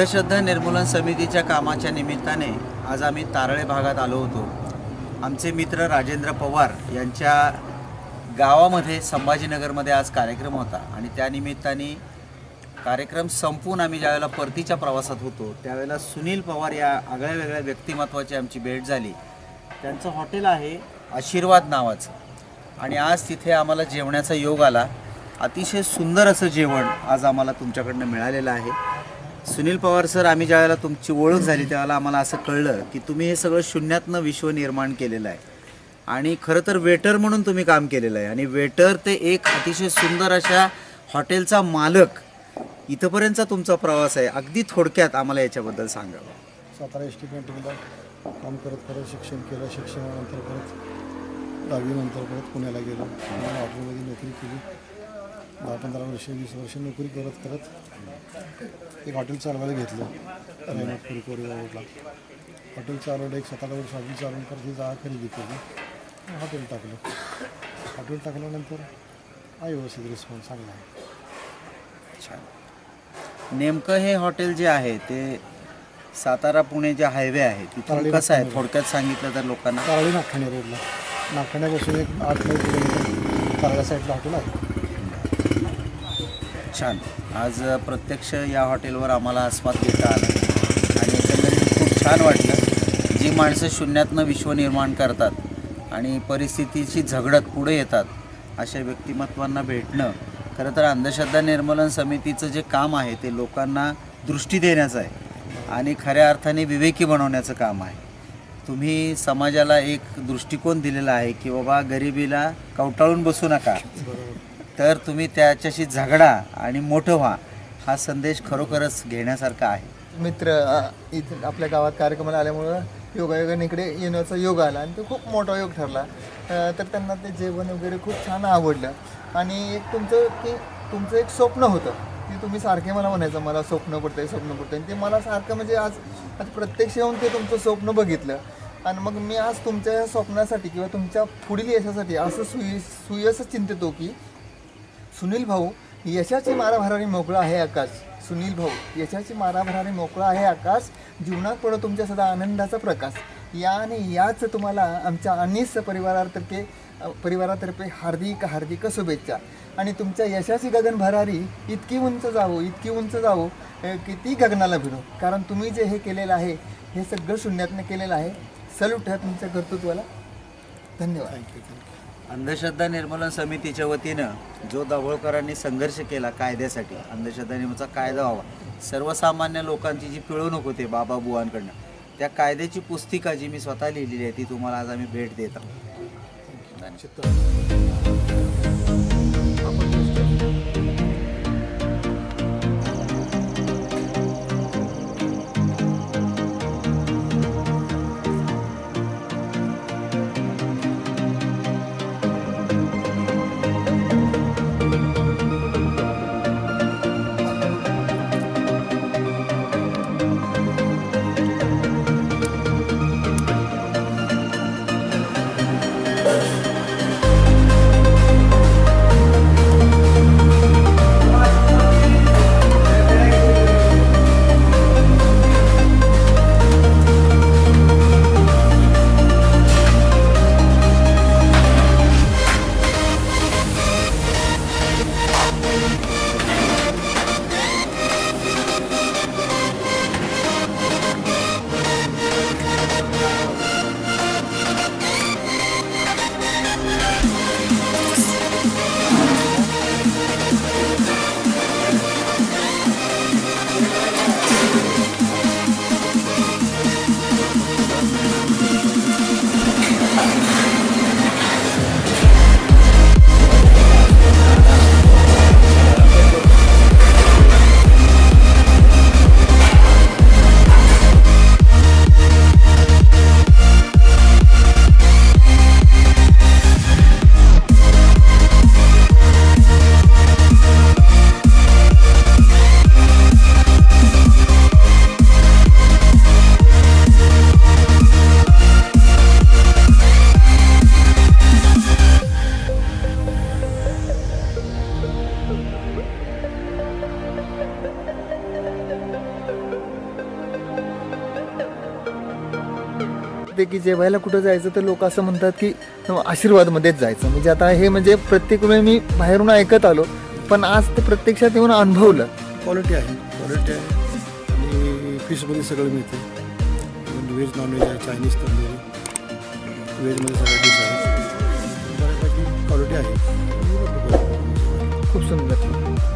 अंधश्रद्धा निर्मूलन समितीच्या कामाच्या निमित्ताने आज आम्ही तारळे भागात आलो होतो। आमचे मित्र राजेंद्र पवार यांच्या गावामध्ये संभाजीनगरमध्ये आज कार्यक्रम होता आणि त्या निमित्ताने कार्यक्रम संपून आम्ही ज्यावेळेला परतीच्या प्रवासात होतो त्यावेळेला सुनील पवार या आगळ्या वेगळ्या व्यक्तिमत्वाची आमची भेट झाली। त्यांचं हॉटेल आहे आशीर्वाद नावाचं आणि आज तिथे आम्हाला जेवण्याचा योग आला। अतिशय सुंदर असं जेवण आज आम्हाला तुमच्याकडनं मिळालेलं आहे। सुनील पवार सर, आम्ही ज्यावेळेला तुमची ओळख झाली त्यावेळेला आम्हाला असं कळलं की तुम्ही हे सगळं शून्यातनं विश्व निर्माण केलेलं आहे आणि खरं तर वेटर म्हणून तुम्ही काम केलेलं आहे आणि वेटर ते एक अतिशय सुंदर अशा हॉटेलचा मालक इथपर्यंतचा तुमचा प्रवास आहे। अगदी थोडक्यात आम्हाला याच्याबद्दल सांगावं। सातारा एस टी कॅन्टीनला काम करत शिक्षण केलं। शिक्षणानंतर परत 10वी नंतर परत पुण्याला गेलो। हॉटेलमध्ये नोकरी केली। 10-15 वर्ष 20 वर्ष नोकरी करत एक हॉटेल चालवायला घेतलं रायनाथपूर कोरेगावला। हॉटेल चालवलं, एक 7-8 वर्ष हॉटेल चालवून परत ही जागा खरेदी केली, हॉटेल टाकलं। हॉटेल टाकल्यानंतर आहे व्यवस्थित रिस्पॉन्स चांगला आहे। छान। नेमकं हे हॉटेल जे आहे ते सातारा पुणे जे हायवे आहे तिथून कसं आहे थोडक्यात सांगितलं तर लोकांना? तारळी नागठाणे रोडला, नागठाण्यापासून एक 8-9 किलोमीटर तारळा साईडला हॉटेल आहे। छान। आज प्रत्यक्ष या हॉटेलवर आम्हाला आस्वाद घेता आला आणि एकंदरीत खूप छान वाटलं। जी माणसं शून्यातनं विश्व निर्माण करतात आणि परिस्थितीची झगडत पुढे येतात अशा व्यक्तिमत्वांना भेटणं खरं तर अंधश्रद्धा निर्मूलन समितीचं जे काम आहे ते लोकांना दृष्टी देण्याचं आहे आणि खऱ्या अर्थाने विवेकी बनवण्याचं काम आहे। तुम्ही समाजाला एक दृष्टिकोन दिलेला आहे की बाबा गरिबीला कवटाळून बसू नका, तर तुम्ही त्याच्याशी झगडा आणि मोठं व्हा, हा संदेश खरोखरच घेण्यासारखा आहे। मित्र इथे आपल्या गावात कार्यक्रमाला आल्यामुळं योगायोगाने इकडे येण्याचा योग आला आणि तो खूप मोठा योग ठरला। तर त्यांना ते जेवण वगैरे खूप छान आवडलं आणि एक तुमचं एक स्वप्न होतं की तुम्ही सारखे मला म्हणायचं मला स्वप्न पडतंय आणि ते मला सारखं म्हणजे आज प्रत्यक्ष येऊन ते तुमचं स्वप्न बघितलं आणि मग मी आज तुमच्या या स्वप्नासाठी किंवा तुमच्या पुढील यशासाठी असं सुयश चिंतितो की सुनील भाऊ यशाची मारा भरारी मोकळा आहे आकाश। सुनील भाऊ यशाची मारा भरारी मोकळा आहे आकाश, जीवनात पडो तुमच्या सदा आनंदाचा प्रकाश। याच तुम्हाला आमच्या अनिस परिवारातर्फे हार्दिक शुभेच्छा आणि तुमच्या यशाची गगन भरारी इतकी उंच जावो की ती गगनाला भिडो, कारण तुम्ही जे हे केलेलं आहे हे सगळं शून्यातनं केलेलं आहे। सल्यूट आहे तुमच्या कर्तृत्वाला। धन्यवाद। थँक्यू। अंधश्रद्धा निर्मूलन समितीच्या वतीनं जो दाभोळकरांनी संघर्ष केला कायद्यासाठी, अंधश्रद्धा निर्मूलनाचा कायदा व्हावा, सर्वसामान्य लोकांची जी पिळवणूक होते बाबा बुवांकडनं, त्या कायद्याची पुस्तिका जी मी स्वतः लिहिलेली आहे ती तुम्हाला आज आम्ही भेट देत आहोत। वाटते की जेवायला कुठं जायचं तर लोक असं म्हणतात की आशीर्वादमध्येच जायचं. म्हणजे आता हे म्हणजे प्रत्येक वेळी मी बाहेरून ऐकत आलो, पण आज ते प्रत्यक्षात येऊन अनुभवलं. क्वालिटी आहे आणि फिशमध्ये सगळं मिळते. व्हेज नॉनव्हेज आहे, चायनीज तंदुरी, व्हेजमध्ये सगळ्या डिश आहेत. बऱ्यापैकी क्वालिटी आहे. खूप सुंदर.